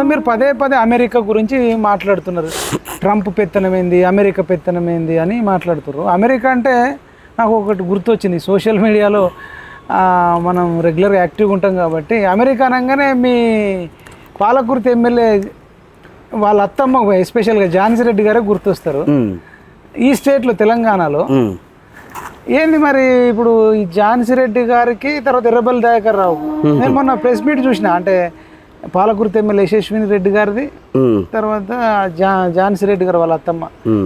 మీరు పదే పదే అమెరికా గురించి మాట్లాడుతున్నారు. ట్రంప్ పెత్తనమైంది, అమెరికా పెత్తనమైంది అని మాట్లాడుతున్నారు. అమెరికా అంటే నాకు ఒకటి గుర్తొచ్చింది. సోషల్ మీడియాలో మనం రెగ్యులర్గా యాక్టివ్గా ఉంటాం కాబట్టి అమెరికా అనగానే మీ పాలకుర్తి ఎమ్మెల్యే వాళ్ళ అత్తమ్మ ఎస్పెషల్గా ఝాన్సీ రెడ్డి గారే గుర్తొస్తారు. ఈ స్టేట్లో తెలంగాణలో ఏంది మరి ఇప్పుడు ఈ ఝాన్సీ రెడ్డి గారికి తర్వాత ఎర్రబెల్లి దయాకర్ రావు, నేను మొన్న ప్రెస్ మీట్ చూసిన, అంటే పాలకుర్తి ఎమ్మెల్యే యశస్విని రెడ్డి గారిది, తర్వాత ఝాన్సీ రెడ్డి గారు వాళ్ళ అత్తమ్మ,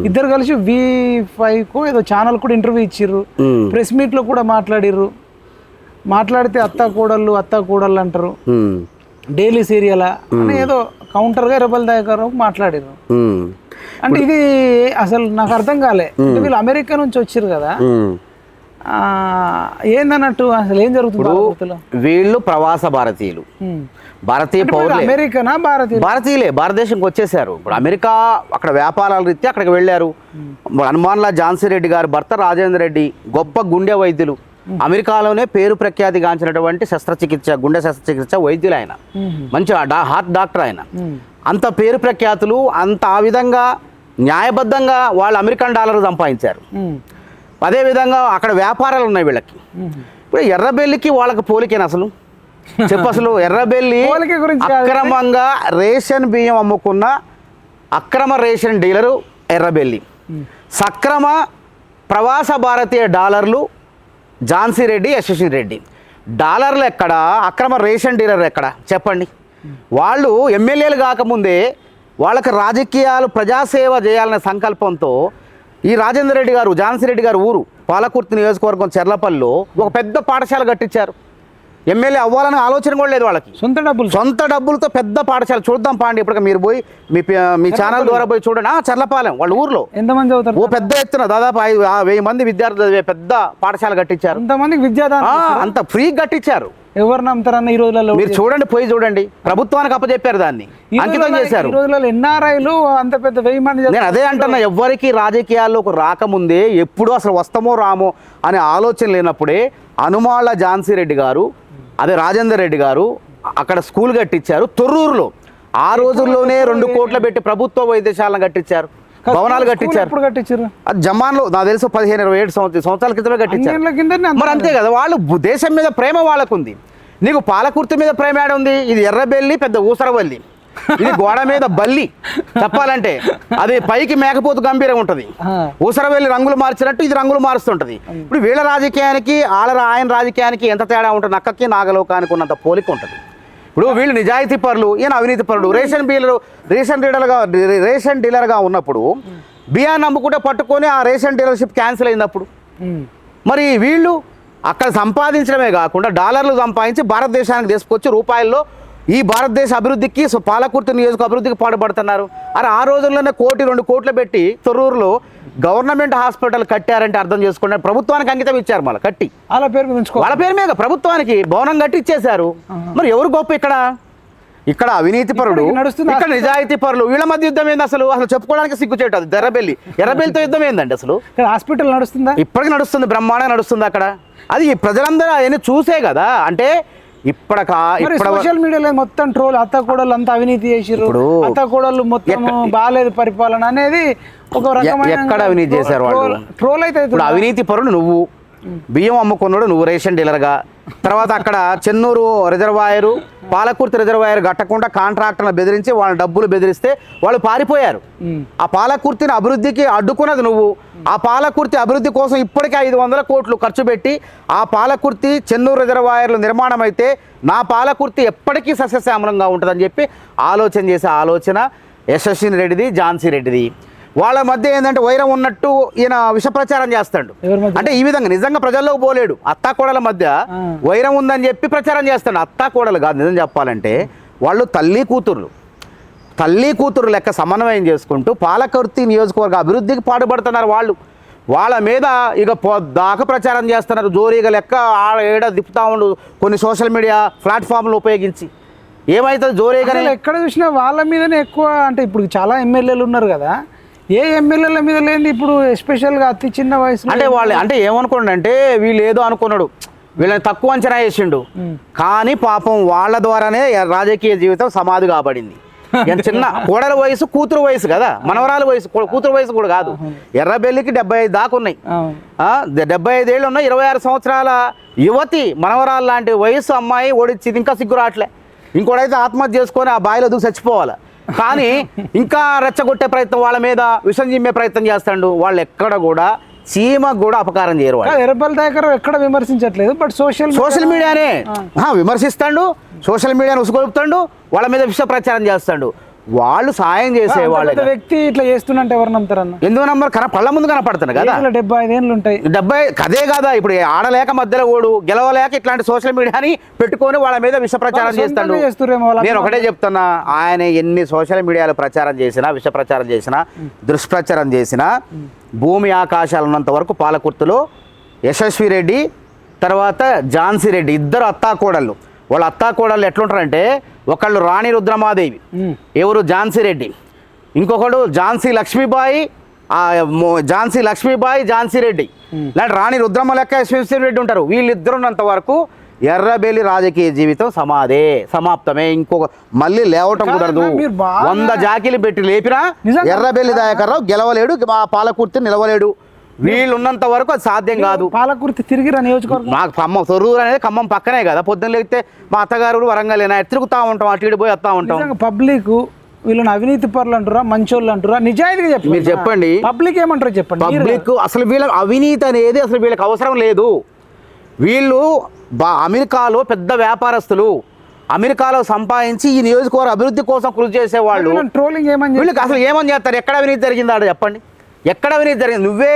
ఇద్దరు కలిసి V5 ఏదో ఛానల్ కూడా ఇంటర్వ్యూ ఇచ్చిర్రు. ప్రెస్ మీట్ లో కూడా మాట్లాడిర్రు. మాట్లాడితే అత్తా కోడళ్ళు అంటారు, డైలీ సీరియల్ అని ఏదో కౌంటర్ గా ఎర్రబెల్లి దయాకర్ రావు మాట్లాడిర్రు. అంటే ఇది అసలు నాకు అర్థం కాలే. వీళ్ళు అమెరికా నుంచి వచ్చారు కదా, ఏందన్నట్టు అసలు ఏం జరుగుతుంది? వీళ్ళు ప్రవాస భారతీయులు, భారతీయ పౌరులు, అమెరికనా భారతీయులే, భారతదేశంకి వచ్చేసారు. ఇప్పుడు అమెరికా అక్కడ వ్యాపారాల రీత్యా అక్కడికి వెళ్ళారు. హనుమాన్లా ఝాన్సీ రెడ్డి గారి భర్త రాజేంద్ర రెడ్డి గొప్ప గుండె వైద్యులు, అమెరికాలోనే పేరు ప్రఖ్యాతి గాంచినటువంటి గుండె శస్త్రచికిత్స వైద్యులు ఆయన, మంచి హార్ట్ డాక్టర్ ఆయన. అంత పేరు ప్రఖ్యాతులు, అంత ఆ విధంగా న్యాయబద్ధంగా వాళ్ళు అమెరికన్ డాలర్ సంపాదించారు. అదేవిధంగా అక్కడ వ్యాపారాలు ఉన్నాయి వీళ్ళకి. ఇప్పుడు ఎర్రబెల్లికి వాళ్ళకి పోలికేనా అసలు? చెప్పు అసలు. ఎర్రబెల్లి అక్రమంగా రేషన్ బియ్యం అమ్ముకున్న అక్రమ రేషన్ డీలరు ఎర్రబెల్లి, సక్రమ ప్రవాస భారతీయ డాలర్లు ఝాన్సీ రెడ్డి, యశస్విని రెడ్డి. డాలర్లు ఎక్కడ, అక్రమ రేషన్ డీలర్ ఎక్కడ చెప్పండి? వాళ్ళు ఎమ్మెల్యేలు కాకముందే వాళ్ళకి రాజకీయాలు ప్రజాసేవ చేయాలనే సంకల్పంతో ఈ రాజేంద్ర రెడ్డి గారు, ఝాన్సీ రెడ్డి గారు ఊరు పాలకుర్తి నియోజకవర్గం చెర్లపల్లిలో ఒక పెద్ద పాఠశాల కట్టించారు. ఎమ్మెల్యే అవ్వాలనే ఆలోచన కూడా లేదు వాళ్ళకి. సొంత డబ్బులతో పెద్ద పాఠశాల. చూద్దాం పాండి, ఇప్పుడు మీరు పోయి మీ ఛానల్ ద్వారా పోయి చూడండి. చర్లపాలెం వాళ్ళ ఊర్లో ఎంతమంది చదువుతారు? ఓ పెద్ద ఎత్తున దాదాపు 1000 మంది విద్యార్థులు చదివే పెద్ద పాఠశాల కట్టించారు. అంత ఫ్రీ కట్టించారు. ఎవరు నమ్ముతారన్న ఈ రోజులలో? మీరు చూడండి, పోయి చూడండి. ప్రభుత్వానికి అప్పచెప్పారు, దాన్ని అంకితం చేశారు. ఎన్ఆర్ఐలు అంత పెద్ద 1000 మంది. నేను అదే అంటున్నా, ఎవ్వరికి రాజకీయాల్లోకి రాకముందే ఎప్పుడు అసలు వస్తామో రామో అనే ఆలోచన లేనప్పుడే హనుమాన్ల ఝాన్సీ రెడ్డి గారు, అదే రాజేందర్ రెడ్డి గారు అక్కడ స్కూల్ కట్టించారు తొర్రూరులో. ఆ రోజుల్లోనే 2 కోట్ల పెట్టి ప్రభుత్వ వైద్యశాలను కట్టించారు, భవనాలు కట్టించారు. అది జమాన్లో నాకు తెలుసు 15-27 సంవత్సరాల క్రితమే కట్టించారు. మరి అంతే కదా, వాళ్ళు దేశం మీద ప్రేమ వాళ్ళకుంది. నీకు పాలకుర్తి మీద ప్రేమ ఏడ ఉంది? ఇది ఎర్రబెల్లి పెద్ద ఊసరవల్లి, ఇది గోడ మీద బల్లి. చెప్పాలంటే అది పైకి మేకపోతు గంభీరంగా ఉంటుంది, ఊసరవెల్లి రంగులు మార్చినట్టు ఇది రంగులు మారుస్తుంటది. ఇప్పుడు వీళ్ళ రాజకీయానికి ఆయన రాజకీయానికి ఎంత తేడా ఉంటుంది? నక్కకి నాగలోకానికి ఉన్నంత పోలిక ఉంటుంది. ఇప్పుడు వీళ్ళు నిజాయితీ పరులు, ఈయన అవినీతి పరులు. రేషన్ డీలర్గా ఉన్నప్పుడు బియ్యాన్ని అమ్ముకుంటే పట్టుకొని ఆ రేషన్ డీలర్షిప్ క్యాన్సిల్ అయినప్పుడు మరి వీళ్ళు అక్కడ సంపాదించడమే కాకుండా డాలర్లు సంపాదించి భారతదేశానికి తీసుకొచ్చి రూపాయల్లో ఈ భారతదేశ అభివృద్ధికి, పాలకుర్తి నియోజక అభివృద్ధికి పాటుపడుతున్నారు. అరే ఆ రోజుల్లోనే 1-2 కోట్లు పెట్టి తొర్రూరులో గవర్నమెంట్ హాస్పిటల్ కట్టారంటే అర్థం చేసుకోండి. ప్రభుత్వానికి అంకితం ఇచ్చారు, మళ్ళీ కట్టి వాళ్ళ పేరు మీద ప్రభుత్వానికి భవనం కట్టి ఇచ్చేశారు. మరి ఎవరు గొప్ప ఇక్కడ అవినీతి పరుడు, ఇక్కడ నిజాయితీ పరులు. వీళ్ళ మధ్య యుద్ధం ఏంది అసలు చెప్పుకోవడానికి సిగ్గుచేటు. అది ఎర్రబెల్లితో యుద్ధం ఏందండి అసలు? హాస్పిటల్ నడుస్తుందా? ఇప్పటికీ నడుస్తుంది, బ్రహ్మాండంగా నడుస్తుంది అక్కడ. అది ప్రజలందరూ ఆయన చూసే కదా. అంటే సోషల్ మీడియాలో మొత్తం ట్రోల్, అత్తకోడళ్ళు అంతా అవినీతి చేసిర్రు, అత్తకోడళ్ళు మొత్తం బాగాలేదు పరిపాలన అనేది ఒక రకమైన. ఎక్కడ అవినీతి చేశారు వాళ్ళు? ట్రోల్ అయితే ఇప్పుడు అవినీతి పరుడు నువ్వు, బియ్యం అమ్ముకున్నాడు నువ్వు రేషన్ డీలర్గా. తర్వాత అక్కడ చెన్నూరు రిజర్వాయరు, పాలకుర్తి రిజర్వాయర్ కట్టకుండా కాంట్రాక్టర్లను బెదిరించి వాళ్ళ డబ్బులు బెదిరిస్తే వాళ్ళు పారిపోయారు. ఆ పాలకుర్తిని అభివృద్ధికి అడ్డుకున్నది నువ్వు. ఆ పాలకుర్తి అభివృద్ధి కోసం ఇప్పటికే 500 కోట్లు ఖర్చు పెట్టి ఆ పాలకుర్తి చెన్నూరు రిజర్వాయర్లు నిర్మాణం అయితే నా పాలకుర్తి ఎప్పటికీ సస్యశ్యామలంగా ఉంటుందని చెప్పి ఆలోచన యశస్విని రెడ్డిది, ఝాన్సీ రెడ్డిది. వాళ్ళ మధ్య ఏంటంటే వైరం ఉన్నట్టు ఈయన విష ప్రచారం చేస్తాడు. అంటే ఈ విధంగా నిజంగా ప్రజల్లోకి పోలేడు. అత్తాకోడల మధ్య వైరం ఉందని చెప్పి ప్రచారం చేస్తాడు. అత్తాకోడలు కాదు, నిజం చెప్పాలంటే వాళ్ళు తల్లి కూతురు లెక్క సమన్వయం చేసుకుంటూ పాలకుర్తి నియోజకవర్గ అభివృద్ధికి పాటుపడుతున్నారు వాళ్ళు. వాళ్ళ మీద ఇక దాకా ప్రచారం చేస్తున్నారు జోరీగా లెక్క. ఏడ తిప్పుతా ఉండు కొన్ని సోషల్ మీడియా ప్లాట్ఫామ్లు ఉపయోగించి. ఏమైతుంది జోరీగా ఎక్కడ చూసినా వాళ్ళ మీదనే ఎక్కువ. అంటే ఇప్పుడు చాలా ఎమ్మెల్యేలు ఉన్నారు కదా, ఏ ఎమ్మెల్యేల మీద లేని ఇప్పుడు ఎస్పెషల్గా అతి చిన్న వయసు అంటే వాళ్ళు అంటే ఏమనుకోండి అంటే వీళ్ళు ఏదో అనుకున్నాడు, వీళ్ళని తక్కువ అంచనా వేసిండు. కానీ పాపం వాళ్ళ ద్వారానే రాజకీయ జీవితం సమాధి కాబడింది. చిన్న కోడల వయసు కూతురు వయసు కదా, మనవరాలు వయసు కూతురు వయసు కూడా కాదు. ఎర్రబెల్లికి 75 దాకా ఉన్నాయి. 75 ఏళ్ళు ఉన్నాయి. 26 సంవత్సరాల యువతి మనవరాలు లాంటి వయసు అమ్మాయి ఓడిచ్చింది. ఇంకా సిగ్గు రావట్లే. ఇంకోడైతే ఆత్మహత్య చేసుకొని ఆ బావిలో దూకి చచ్చిపోవాలి. కానీ ఇంకా రెచ్చగొట్టే ప్రయత్నం, వాళ్ళ మీద విషం చిమ్మే ప్రయత్నం చేస్తాడు. వాళ్ళు ఎక్కడ కూడా చీమకు కూడా అపకారం చేయరు. ఎర్రబెల్లి దయాకర్ ఎక్కడ విమర్శించట్లేదు, బట్ సోషల్ మీడియానే విమర్శిస్తాడు, సోషల్ మీడియాను ఉసుగొలుపుతాడు, వాళ్ళ మీద విష ప్రచారం చేస్తాడు. వాళ్ళు సాయం చేసే వాళ్ళ వ్యక్తి ఇట్లా చేస్తున్నంటే ఎవరు నమ్ముతారన్న? ఎందుకు నమ్మరు? పళ్ళ ముందు కనపడుతుంది కదా. 75 ఏళ్ళు ఉంటాయి. 70 అదే కదా. ఇప్పుడు ఆడలేక మధ్యలో ఓడు గెలవలేక ఇట్లాంటి సోషల్ మీడియాని పెట్టుకొని వాళ్ళ మీద విష ప్రచారం చేస్తాడు. నేను ఒకటే చెప్తున్నా, ఆయన ఎన్ని సోషల్ మీడియాలో ప్రచారం చేసినా, విష ప్రచారం చేసినా, దుష్ప్రచారం చేసినా, భూమి ఆకాశాలు ఉన్నంత వరకు పాలకుర్తిలో యశస్వి రెడ్డి తర్వాత ఝాన్సీ రెడ్డి ఇద్దరు అత్తాకోడళ్ళు. వాళ్ళ అత్తాకోడళ్ళు ఎట్లుంటారంటే, ఒకళ్ళు రాణి రుద్రమాదేవి, ఎవరు ఝాన్సీ రెడ్డి, ఇంకొకడు ఝాన్సీ లక్ష్మీబాయి, ఝాన్సీ రెడ్డి, ఇలాంటి రాణి రుద్రమ్మ లెక్క యశస్వి రెడ్డి ఉంటారు. వీళ్ళిద్దరున్నంత వరకు ఎర్రబెల్లి రాజకీయ జీవితం సమాప్తమే. ఇంకొక మళ్ళీ లేవటం కుదరదు. 100 జాకీలు పెట్టి లేపినా ఎర్రబెల్లి దయాకర్ రావు గెలవలేడు, పాలకుర్తి నిలవలేడు. వీళ్ళు ఉన్నంత వరకు అది సాధ్యం కాదు. పాలకుర్తి తిరిగిరా నియోజకవర్గం? మాకు ఖమ్మం తొర్రూరు అనేది ఖమ్మం పక్కనే కదా. పొద్దున్న లేకపోతే మా అత్తగారు వరంగల్ తిరుగుతూ ఉంటాం, అటు ఇటు పోయి వస్తూ ఉంటాం. పబ్లిక్ వీళ్ళని అవినీతి పరులు అంటారా, మంచోళ్ళు అంటారా? నిజాయితీగా చెప్పండి. మీరు చెప్పండి, పబ్లిక్ ఏమంటారు చెప్పండి. పబ్లిక్ అసలు వీళ్ళకి అవినీతి అనేది అసలు వీళ్ళకి అవసరం లేదు. వీళ్ళు అమెరికాలో పెద్ద వ్యాపారస్తులు, అమెరికాలో సంపాదించి ఈ నియోజకవర్గ అభివృద్ధి కోసం కృషి చేసేవాళ్ళు. ట్రోలింగ్ ఏమని వీళ్ళకి అసలు ఏమని చేస్తారు? ఎక్కడ అవినీతి జరిగిందా చెప్పండి. ఎక్కడ అవినీతి జరిగింది? నువ్వే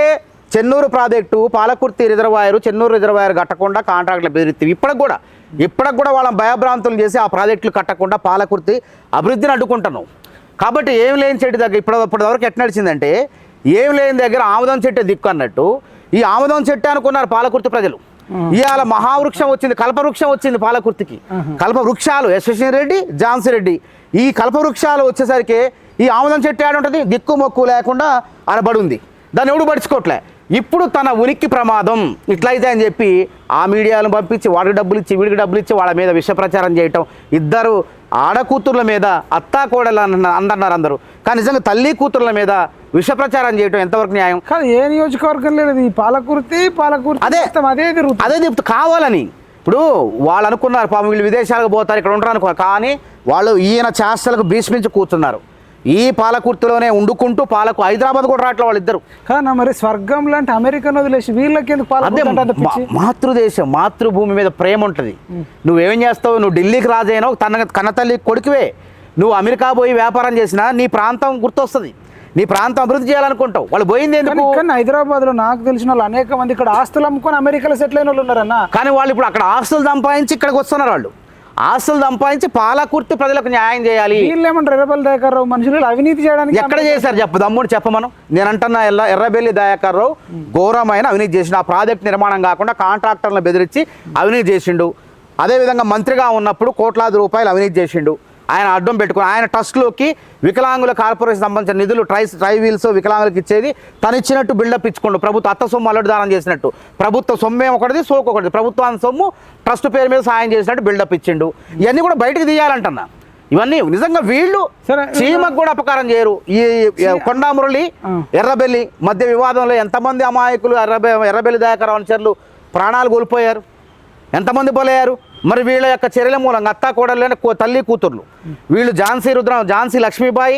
Chennur project, Palakurthi reservoir, Chennur reservoir కట్టకుండా కాంట్రాక్టులు బెదిరిస్తే ఇప్పటికి కూడా వాళ్ళని భయభ్రాంతులు చేసి ఆ ప్రాజెక్టులు కట్టకుండా పాలకుర్తి అభివృద్ధిని అడ్డుకుంటున్నావు. కాబట్టి ఏం లేని చెట్టు దగ్గర ఇప్పటివరకు ఎట్లా నడిచిందంటే, ఏం లేని దగ్గర ఆముదం చెట్టు దిక్కు అన్నట్టు ఈ ఆముదం చెట్టు అనుకున్నారు పాలకుర్తి ప్రజలు. ఇవాళ మహావృక్షం వచ్చింది, కల్పవృక్షం వచ్చింది పాలకుర్తికి. కల్పవృక్షాలు యశస్వి రెడ్డి, ఝాన్సీ రెడ్డి, ఈ కల్పవృక్షాలు వచ్చేసరికి ఈ ఆముదం చెట్టు ఆడ ఉంటుంది, దిక్కు మొక్కు లేకుండా ఆడబడి ఉంది. దాన్ని ఎవడు పడుచుకోవట్లే. ఇప్పుడు తన ఉనికి ప్రమాదం ఇట్లయితే అని చెప్పి ఆ మీడియాను పంపించి వాడికి డబ్బులు ఇచ్చి వీడికి డబ్బులు ఇచ్చి వాళ్ళ మీద విష ప్రచారం చేయటం. ఇద్దరు ఆడకూతుర్ల మీద అత్తా కోడలు అందన్నారు అందరూ, కానీ నిజంగా తల్లి కూతుర్ల మీద విష ప్రచారం చేయటం ఎంతవరకు న్యాయం? కానీ ఏ నియోజకవర్గం లేదు, ఈ పాలకుర్తి అదే చెప్తూ కావాలని. ఇప్పుడు వాళ్ళు అనుకున్నారు పాపం వీళ్ళు విదేశాలకు పోతారు, ఇక్కడ ఉంటారు అనుకున్నారు. కానీ వాళ్ళు ఈయన చేష్టలకు భీష్మించి కూర్చున్నారు. ఈ పాలకుర్తిలోనే ఉండుకుంటూ హైదరాబాద్ కూడా రావట్లే వాళ్ళిద్దరు. కానీ మరి స్వర్గం లాంటి అమెరికన్ వదిలేసి వీళ్ళకి మాతృదేశం, మాతృభూమి మీద ప్రేమ ఉంటుంది. నువ్వేం చేస్తావు? నువ్వు ఢిల్లీకి రాజైనావు, కన్నతల్లి కొడుకువే. నువ్వు అమెరికా పోయి వ్యాపారం చేసినా నీ ప్రాంతం గుర్తొస్తుంది, నీ ప్రాంతం అభివృద్ధి చేయాలనుకుంటావు. వాళ్ళు పోయింది ఎందుకు? హైదరాబాద్ లో నాకు తెలిసిన వాళ్ళు అనేక మంది ఇక్కడ ఆస్తులు అమ్ముకొని అమెరికాలో సెటిల్ అయిన వాళ్ళు ఉన్నారన్న. కానీ వాళ్ళు ఇప్పుడు అక్కడ ఆస్తులు సంపాదించి ఇక్కడికి వస్తున్నారు. వాళ్ళు ఆస్తులు సంపాదించి పాలకుర్తి ప్రజలకు న్యాయం చేయాలి. వీళ్ళేమంటారు? ఎర్రబెల్లి దయాకర్ రావు మనుషులు అవినీతి చేయడానికి ఎక్కడ చేశారు చెప్పు, దమ్ముడు చెప్పమను. నేను అంటున్నా, ఎర్రబెల్లి దయాకర్ రావు ఘోరమైన అవినీతి చేసిండు. ఆ ప్రాజెక్ట్ నిర్మాణం కాకుండా కాంట్రాక్టర్లను బెదిరించి అవినీతి చేసిండు. అదేవిధంగా మంత్రిగా ఉన్నప్పుడు కోట్లాది రూపాయలు అవినీతి చేసిండు. ఆయన అడ్డం పెట్టుకుని ఆయన ట్రస్ట్లోకి వికలాంగుల కార్పొరేషన్ సంబంధించిన నిధులు ట్రై వీల్స్ వికలాంగులకు ఇచ్చేది తను ఇచ్చినట్టు బిల్డప్ ఇచ్చుకోండు. ప్రభుత్వ అత్త సొమ్ము అల్లడి దానం చేసినట్టు, ప్రభుత్వ సొమ్మే ఒకటిది సోకు ఒకటిది, ప్రభుత్వాన్ని సొమ్ము ట్రస్ట్ పేరు మీద సాయం చేసినట్టు బిల్డప్ ఇచ్చిండు. ఇవన్నీ కూడా బయటకు తీయాలంటున్నా. ఇవన్నీ నిజంగా వీళ్ళు చీమకు కూడా అపకారం చేయరు. ఈ కొండా మురళి ఎర్రబెల్లి మధ్య వివాదంలో ఎంతమంది అమాయకులు ఎర్రబెల్లి దయాకర్ అనుచరులు ప్రాణాలు కోల్పోయారు, ఎంతమంది బలయ్యారు. మరి వీళ్ళ యొక్క చర్యల మూలంగా అత్తా కోడళ్ళని తల్లి కూతుర్లు వీళ్ళు ఝాన్సీ లక్ష్మీబాయి,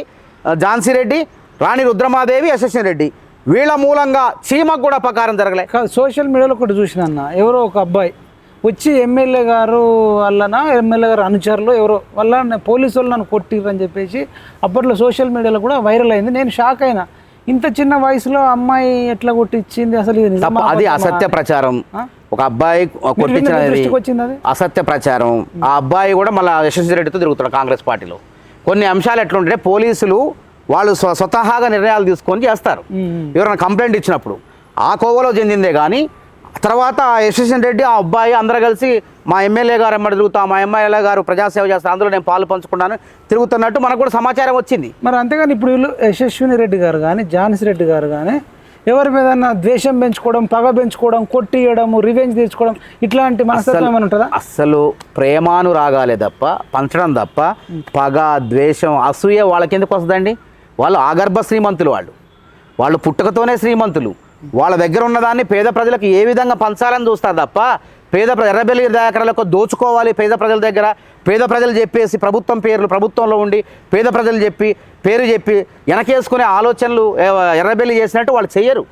ఝాన్సీ రెడ్డి, రాణి రుద్రమాదేవి, యశస్వి రెడ్డి, వీళ్ళ మూలంగా చీమకు కూడా అపకారం జరగలే. సోషల్ మీడియాలో ఒకటి చూసిన అన్న, ఎవరో ఒక అబ్బాయి వచ్చి ఎమ్మెల్యే గారు ఎమ్మెల్యే గారు అనుచరులు ఎవరో వాళ్ళ పోలీసు వాళ్ళు నన్ను కొట్టిర్రు అని చెప్పేసి అప్పట్లో సోషల్ మీడియాలో కూడా వైరల్ అయింది. నేను షాక్ అయినా, ఇంత చిన్న వయసులో అమ్మాయి ఎట్లా కొట్టించింది? అసలు అది అసత్య ప్రచారం. ఒక అబ్బాయి కొట్టించినది అసత్య ప్రచారం. ఆ అబ్బాయి కూడా మళ్ళీ యశస్వి రెడ్డితో తిరుగుతున్నాడు కాంగ్రెస్ పార్టీలో. కొన్ని అంశాలు ఎట్లుంటే పోలీసులు వాళ్ళు స్వతహాగా నిర్ణయాలు తీసుకొని చేస్తారు. ఎవరైనా కంప్లైంట్ ఇచ్చినప్పుడు ఆ కోవలో చెందిందే కానీ తర్వాత యశస్వి రెడ్డి ఆ అబ్బాయి అందరూ కలిసి మా ఎమ్మెల్యే గారు ఎమ్మడి తిరుగుతాం, మా ఎమ్మెల్యే గారు ప్రజాసేవ చేస్తారు, అందులో నేను పాలు పంచుకున్నాను తిరుగుతున్నట్టు మనకు కూడా సమాచారం వచ్చింది. మరి అంతేగాని ఇప్పుడు వీళ్ళు యశస్విని రెడ్డి గారు కానీ ఝాన్సీ రెడ్డి గారు కానీ ఎవరి మీద ద్వేషం పెంచుకోవడం, పగ పెంచుకోవడం, కొట్టియడం, రివెంజ్ తీర్చుకోవడం ఇట్లాంటి మనస్తత్వం ఏమైనా ఉంటుందా? అస్సలు ప్రేమానురాగాలే తప్ప పంచడం తప్ప పగ, ద్వేషం, అసూయ వాళ్ళకి ఎందుకు వస్తుందండి? వాళ్ళు ఆగర్భ శ్రీమంతులు, వాళ్ళు పుట్టుకతోనే శ్రీమంతులు. వాళ్ళ దగ్గర ఉన్నదాన్ని పేద ప్రజలకు ఏ విధంగా పంచాలని చూస్తారు తప్ప ఎర్రబెల్లి దయాకర్లకు దోచుకోవాలి పేద ప్రజల దగ్గర. పేద ప్రజలు చెప్పేసి ప్రభుత్వంలో ఉండి పేద ప్రజలు పేరు చెప్పి వెనకేసుకునే ఆలోచనలు ఎర్రబెల్లి చేసినట్టు వాళ్ళు చెయ్యరు.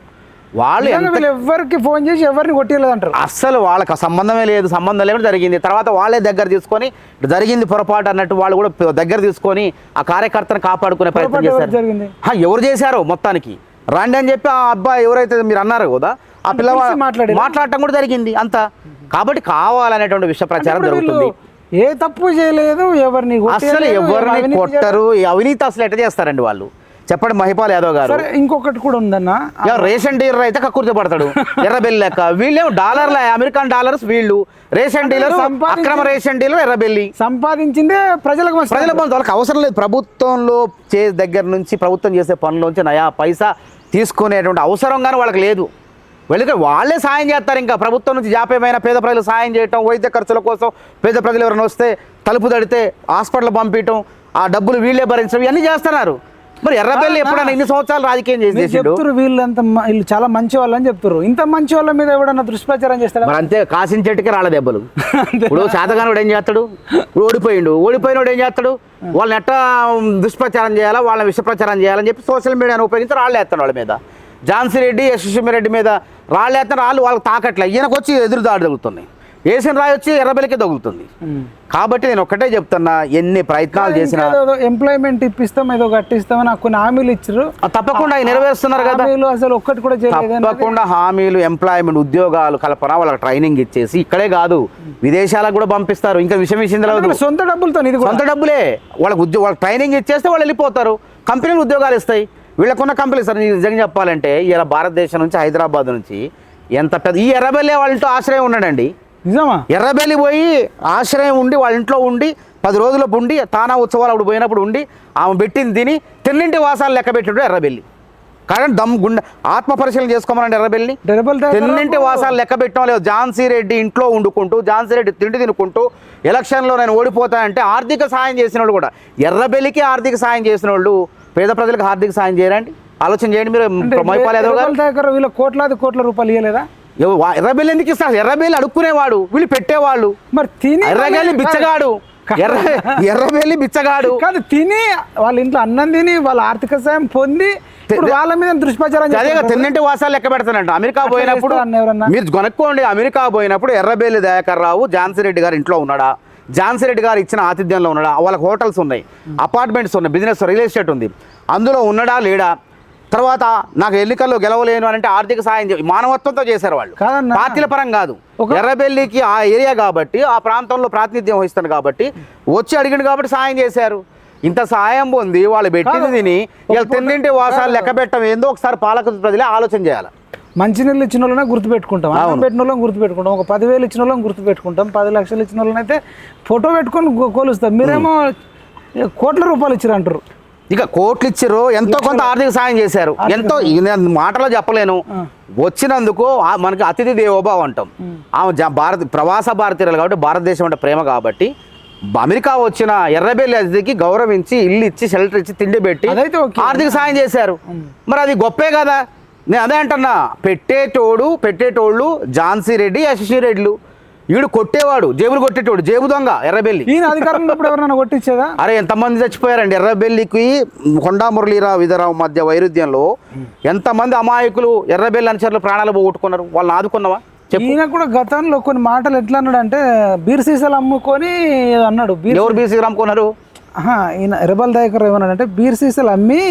వాళ్ళు ఎవరికి ఫోన్ చేసి ఎవరిని కొట్టలేదు అంటారు. అస్సలు వాళ్ళకి సంబంధమే లేదు, సంబంధం లేకుండా జరిగింది. తర్వాత వాళ్ళే దగ్గర తీసుకొని జరిగింది పొరపాటు అన్నట్టు వాళ్ళు కూడా దగ్గర తీసుకొని ఆ కార్యకర్తను కాపాడుకునే ప్రయత్నం చేశారు. ఎవరు చేశారో మొత్తానికి రండి అని చెప్పి ఆ అబ్బాయి ఎవరైతే మీరు అన్నారు కదా ఆ పిల్లవాడు మాట్లాడటం కూడా జరిగింది అంతా. కాబట్టి కావాలనేటువంటి విషయ ప్రచారం జరుగుతుంది. ఏ తప్పు చేయలేదు, ఎవరిని అసలు ఎవరిని కొట్టరు. అవినీతి అసలు ఎట్లా చేస్తారండి వాళ్ళు చెప్పండి మహిపాల్ యాదవ్ గారు. ఇంకొకటి కూడా ఉందన్న, రేషన్ డీలర్ అయితే కక్కుర్తి పడతాడు ఎర్రబెల్లి లెక్క. వీళ్ళేమో డాలర్ల అమెరికన్ డాలర్స్, వీళ్ళు రేషన్ డీలర్, అక్రమ రేషన్ డీలర్ ఎర్రబెల్లి సంపాదించిందే ప్రజలకు వాళ్ళకి అవసరం లేదు. ప్రభుత్వంలో దగ్గర నుంచి ప్రభుత్వం చేసే పనులోంచి నయా పైసా తీసుకునేటువంటి అవసరం కానీ వాళ్ళకి లేదు. వెళ్ళి వాళ్ళే సాయం చేస్తారు. ఇంకా ప్రభుత్వం నుంచి జాప్యమైన పేద ప్రజలు సాయం చేయటం, వైద్య ఖర్చుల కోసం పేద ప్రజలు ఎవరైనా వస్తే తలుపు తడితే హాస్పిటల్ పంపించడం, ఆ డబ్బులు వీళ్ళే భరించడం, ఇవన్నీ చేస్తున్నారు. మరి ఎర్రబెల్లి ఎప్పుడైనా ఇన్ని సంవత్సరాలు రాజకీయం చెప్తారు వీళ్ళు చాలా మంచి వాళ్ళు అని చెప్తారు. ఇంత మంచి వాళ్ళ మీద ఎవడన్నా దుష్ప్రచారం చేస్తాడు? మరి అంతే, కాసిన చెట్టుకి రాళ్ళ దెబ్బలు. ఇప్పుడు శాతగానుడు ఏం చేస్తాడు? ఓడిపోయినోడు ఏం చేస్తాడు? వాళ్ళని ఎట్టా దుష్ప్రచారం చేయాలా, వాళ్ళని విషప్రచారం చేయాలని చెప్పి సోషల్ మీడియాను ఉపయోగించి రాళ్ళు వేస్తాడు వాళ్ళ మీద. ఝాన్సీ రెడ్డి, యశస్విరెడ్డి మీద రాళ్ళు వేస్తాను, రాళ్ళు వాళ్ళకి తాకట్లే, ఈయనకు వచ్చి ఎదురు దాడి తగులుతున్నాయి. వేసిన రాయి వచ్చి ఎర్రబెల్లికి తగులుతుంది. కాబట్టి నేను ఒక్కటే చెప్తున్నా, ఎన్ని ప్రయత్నాలు చేసినా ఎంప్లాయ్మెంట్ ఇప్పిస్తాం, ఏదో కట్టిస్తామని కొన్ని హామీలు ఇచ్చారు, తప్పకుండా నెరవేరుస్తున్నారు కదా. అసలు ఒక్కటి కూడా తప్పకుండా హామీలు, ఎంప్లాయ్మెంట్, ఉద్యోగాలు కల్పన, వాళ్ళకి ట్రైనింగ్ ఇచ్చేసి ఇక్కడే కాదు విదేశాలకు కూడా పంపిస్తారు. ఇంకా విషయం తెలియదు, సొంత డబ్బులతో, సొంత డబ్బులే వాళ్ళకి ట్రైనింగ్ ఇచ్చేస్తే వాళ్ళు వెళ్ళిపోతారు. కంపెనీలు ఉద్యోగాలు ఇస్తాయి. వీళ్ళకున్న కంపెనీలు సార్ నిజంగా చెప్పాలంటే ఇలా భారతదేశం నుంచి హైదరాబాద్ నుంచి ఎంత పెద్ద ఈ ఎర్రబెల్లి వాళ్ళ ఇంట్లో ఆశ్రయం ఉన్నాడండి. నిజమా? ఎర్రబెల్లి పోయి ఆశ్రయం ఉండి వాళ్ళ ఇంట్లో ఉండి 10 రోజుల ఉండి తానా ఉత్సవాలు అప్పుడు పోయినప్పుడు ఉండి ఆమె పెట్టింది తిని తిన్నింటి వాసాలు లెక్క పెట్టాడు ఎర్రబెల్లి. కానీ గుండె ఆత్మ పరిశీలన చేసుకోమనండి ఎర్రబెల్లి. తిన్నింటి వాసాలు లెక్క పెట్టడం లేదు. ఝాన్సీ రెడ్డి ఇంట్లో వండుకుంటూ, ఝాన్సీ రెడ్డి తిండి తినుకుంటూ ఎలక్షన్లో నేను ఓడిపోతానంటే ఆర్థిక సాయం చేసిన వాళ్ళు కూడా, ఎర్రబెల్లికి ఆర్థిక సాయం చేసిన వాళ్ళు పేద ప్రజలకు ఆర్థిక సాయం చేయరండి. ఆలోచన చేయండి మీరు. మహిపాల్ యాదవ్ గారు వీళ్ళ కోట్ల రూపాయలు ఇవ్వలేదా? ఎర్రబెల్లి ఎందుకు ఇస్తారు? ఎర్రబెల్లి అడుక్కునేవాడు, వీళ్ళు పెట్టేవాళ్ళు. మరి ఎర్రబెల్లి బిచ్చగాడు, ఎర్రబెల్లి బిచ్చగాడు కాదు, తిని వాళ్ళ ఇంట్లో అన్నం తిని వాళ్ళ ఆర్థిక సాయం పొంది వాళ్ళ మీద దుష్ప్రచారం. అదే తిన్నింటి వాసాలు లెక్క పెడతానంట. అమెరికా పోయినప్పుడు మీరు కొనుక్కోండి, అమెరికా పోయినప్పుడు ఎర్రబెల్లి దయాకర్ రావు ఝాన్సీ రెడ్డి గారు ఇంట్లో ఉన్నాడా? ఝాన్సీ రెడ్డి గారు ఇచ్చిన ఆతిథ్యంలో ఉన్నాడా? వాళ్ళకి హోటల్స్ ఉన్నాయి, అపార్ట్మెంట్స్ ఉన్నాయి, బిజినెస్ రియల్ ఎస్టేట్ ఉంది, అందులో ఉన్నాడా లేడా? తర్వాత నాకు ఎన్నికల్లో గెలవలేను అని అంటే ఆర్థిక సాయం మానవత్వంతో చేశారు వాళ్ళు, పార్టీల పరం కాదు. ఎర్రబెల్లికి ఆ ఏరియా కాబట్టి, ఆ ప్రాంతంలో ప్రాతినిధ్యం వహిస్తాను కాబట్టి వచ్చి అడిగిండు కాబట్టి సాయం చేశారు. ఇంత సాయం పొంది వాళ్ళు పెట్టింది తిని ఇలా తిన్నింటి వాసాలు లెక్క పెట్టడం ఏందో ఒకసారి పాలక ప్రజలే ఆలోచన చేయాలి. మంచినీళ్ళు ఇచ్చిన వాళ్ళనే గుర్తుపెట్టుకుంటాం, అన్నం పెట్టిన వాళ్ళని గుర్తుపెట్టుకుంటాం, ఒక 10,000 ఇచ్చిన వాళ్ళని గుర్తుపెట్టుకుంటాం, 10 లక్షలు ఇచ్చిన వాళ్ళని అయితే ఫోటో పెట్టుకొని కోలుస్తాం. మీరేమో కోట్ల రూపాయలు ఇచ్చారు అంటారు. ఇక కోట్లు ఇచ్చారు, ఎంతో కొంత ఆర్థిక సాయం చేశారు. ఎంతో మాటలో చెప్పలేను. వచ్చినందుకు మనకి అతిథి దేవోభావ అంటాం. ఆమె ప్రవాస భారతీయులు కాబట్టి భారతదేశం అంటే ప్రేమ కాబట్టి అమెరికా వచ్చిన ఎర్రబెల్లి అతిథికి గౌరవించి ఇల్లు ఇచ్చి షెల్టర్ ఇచ్చి తిండి పెట్టి ఆర్థిక సాయం చేశారు. మరి అది గొప్పే కదా. నేను అదే అంటున్నా, పెట్టేటోళ్ళు ఝాన్సీ రెడ్డి, యశస్వి రెడ్డిలు. వీడు కొట్టేవాడు, జేబులు కొట్టేటోడు, జేబు దొంగ ఎర్రబెల్లి. అధికారంలో ఎవరైనా కొట్టించేదా? అరే ఎంతమంది చచ్చిపోయారండి ఎర్రబెల్లికి కొండా మురళీరావు విధరావు మధ్య వైరుధ్యంలో. ఎంతమంది అమాయకులు ఎర్రబెల్లి అనుచరులు ప్రాణాలు పోగొట్టుకున్నారు. వాళ్ళని ఆదుకున్నావా? ఈయన కూడా గతంలో కొన్ని మాటలు ఎట్లా అన్నాడు అంటే, బీర్ సీసాలు అమ్ముకొని అన్నాడు. ఎవరు బీర్ సీసాలు అమ్ముకున్నారు? ఈయన ఎర్రబెల్లి దయాకర్ ఏమన్నాడంటే, బీర్ సీసాలు అమ్మి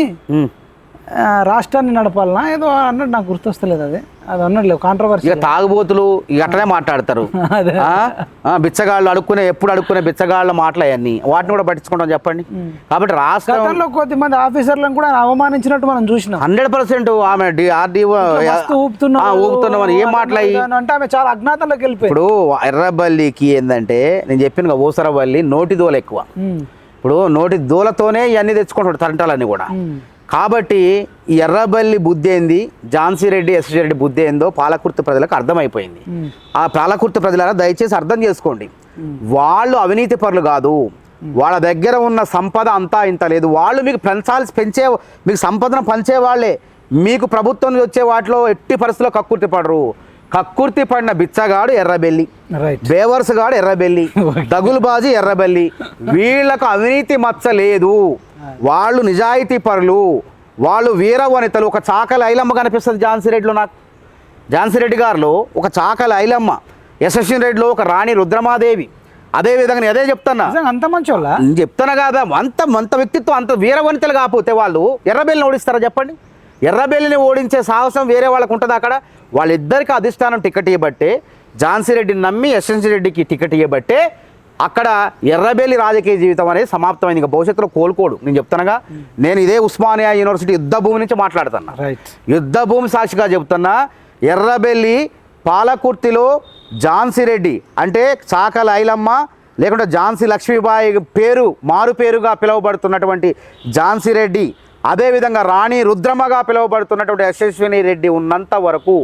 రాష్ట్రాన్ని నడపాలనా ఏదో అన్నట్టు, నాకు గుర్తొస్తలేదు అది అన్నట్లేదు. కాంట్రవర్సీ. ఇక తాగుబోతులు అట్లనే మాట్లాడతారు. బిచ్చగాళ్ళు ఎప్పుడు అడుక్కునే బిచ్చగాళ్ళ మాటలు అవన్నీ, వాటిని కూడా పట్టించుకుంటాం చెప్పండి. కాబట్టి రాష్ట్రంలో కొద్దిమంది ఆఫీసర్లను కూడా అవమానించినట్టు మనం చూసినాం. 100% ఆమె ఊపుతున్నామని ఏం మాట్లాడి అంటే ఆమె చాలా అజ్ఞాతంలోకి వెళ్ళిపోయి. ఇప్పుడు ఎర్రబెల్లికి ఏంటంటే నేను చెప్పిన ఊసరబల్లి నోటి దోల ఎక్కువ. ఇప్పుడు నోటి దూలతోనే ఇవన్నీ తెచ్చుకుంటాడు తంటాలన్నీ కూడా. కాబట్టి ఈ ఎర్రబెల్లి బుద్ధి ఏంది, ఝాన్సీ రెడ్డి ఎస్ఎస్ రెడ్డి బుద్ధి ఏందో పాలకుర్తి ప్రజలకు అర్థమైపోయింది. ఆ పాలకుర్తి ప్రజలారా దయచేసి అర్థం చేసుకోండి. వాళ్ళు అవినీతి పరులు కాదు, వాళ్ళ దగ్గర ఉన్న సంపద అంతా ఇంత లేదు. వాళ్ళు మీకు మీకు సంపదను పంచే వాళ్ళే. మీకు ప్రభుత్వం నుంచి వచ్చే వాటిలో ఎట్టి పరిస్థితుల్లో కక్కుర్తి పడరు. కక్కుర్తి పడిన బిచ్చగాడు ఎర్రబెల్లి, బేవర్స్ గాడు ఎర్రబెల్లి, దగులుబాజీ ఎర్రబెల్లి. వీళ్ళకు అవినీతి మచ్చ లేదు, వాళ్ళు నిజాయితీ పరులు, వాళ్ళు వీర వనితలు. ఒక చాకలి ఐలమ్మ కనిపిస్తుంది ఝాన్సీ రెడ్డిలో. నాకు ఝాన్సీ రెడ్డి గారిలో ఒక చాకలి ఐలమ్మ, యశస్విని రెడ్డిలో ఒక రాణి రుద్రమాదేవి. అదేవిధంగా నేను అదే చెప్తున్నా, అంత మంచి వాళ్ళ చెప్తాను కదా, అంత వ్యక్తిత్వం, అంత వీర వనితలు కాకపోతే వాళ్ళు ఎర్రబెల్లిని ఓడిస్తారా చెప్పండి? ఎర్రబెల్లిని ఓడించే సాహసం వేరే వాళ్ళకు ఉంటుంది అక్కడ. వాళ్ళిద్దరికి అధిష్టానం టికెట్ ఇవ్వబట్టే, ఝాన్సీ రెడ్డిని నమ్మి యశస్వి రెడ్డికి టికెట్ ఇవ్వబట్టే అక్కడ ఎర్రబెల్లి రాజకీయ జీవితం అనేది సమాప్తమైంది. ఇంకా భవిష్యత్తులో కోలుకోడు. నేను చెప్తానుగా, నేను ఇదే ఉస్మానియా యూనివర్సిటీ యుద్ధ భూమి నుంచి మాట్లాడుతున్నా. యుద్ధ భూమి సాక్షిగా చెప్తున్నా, ఎర్రబెల్లి పాలకుర్తిలో ఝాన్సీ రెడ్డి అంటే చాకలి ఐలమ్మ లేకుంటే ఝాన్సీ లక్ష్మీబాయి మారు పేరుగా పిలువబడుతున్నటువంటి ఝాన్సీ రెడ్డి, అదేవిధంగా రాణి రుద్రమ్మగా పిలువబడుతున్నటువంటి యశస్విని రెడ్డి ఉన్నంత వరకు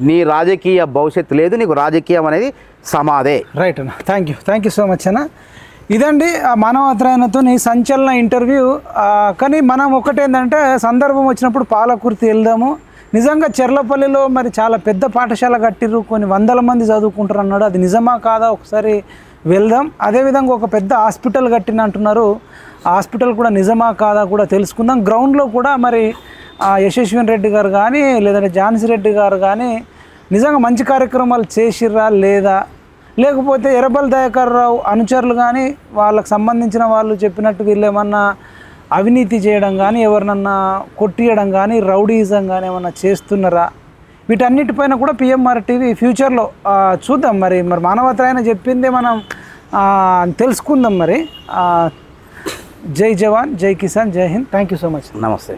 నీ రాజకీయ భవిష్యత్తు లేదు, నీకు రాజకీయం అనేది సమాధే. రైట్ అన్న, థ్యాంక్ యూ సో మచ్ అన్న. ఇదండి మానవత్రాయణతో నీ సంచలన ఇంటర్వ్యూ. కానీ మనం ఒకటేంటంటే సందర్భం వచ్చినప్పుడు పాలకుర్తి వెళ్దాము. నిజంగా చెర్లపల్లిలో మరి చాలా పెద్ద పాఠశాల కట్టిర్రు, కొన్ని వందల మంది చదువుకుంటారు అన్నాడు. అది నిజమా కాదా ఒకసారి వెళ్దాం. అదేవిధంగా ఒక పెద్ద హాస్పిటల్ కట్టిన అంటున్నారు, ఆ హాస్పిటల్ కూడా నిజమా కాదా కూడా తెలుసుకుందాం. గ్రౌండ్లో కూడా మరి యశస్విని రెడ్డి గారు కానీ లేదంటే ఝాన్సీ రెడ్డి గారు కానీ నిజంగా మంచి కార్యక్రమాలు చేసిర్రా లేదా, లేకపోతే ఎర్రబెల్లి దయాకర్ రావు అనుచరులు కానీ వాళ్ళకు సంబంధించిన వాళ్ళు చెప్పినట్టు వీళ్ళు ఏమన్నా అవినీతి చేయడం కానీ, ఎవరినన్నా కొట్టియడం కానీ, రౌడీజం కానీ ఏమన్నా చేస్తున్నారా, వీటన్నిటిపైన కూడా పిఎంఆర్ టీవీ ఫ్యూచర్లో చూద్దాం. మరి మానవత్రాయణ చెప్పిందే మనం తెలుసుకుందాం. మరి జై జవాన్, జై కిసాన్, జై Hind. Thank you so much. నమస్తే.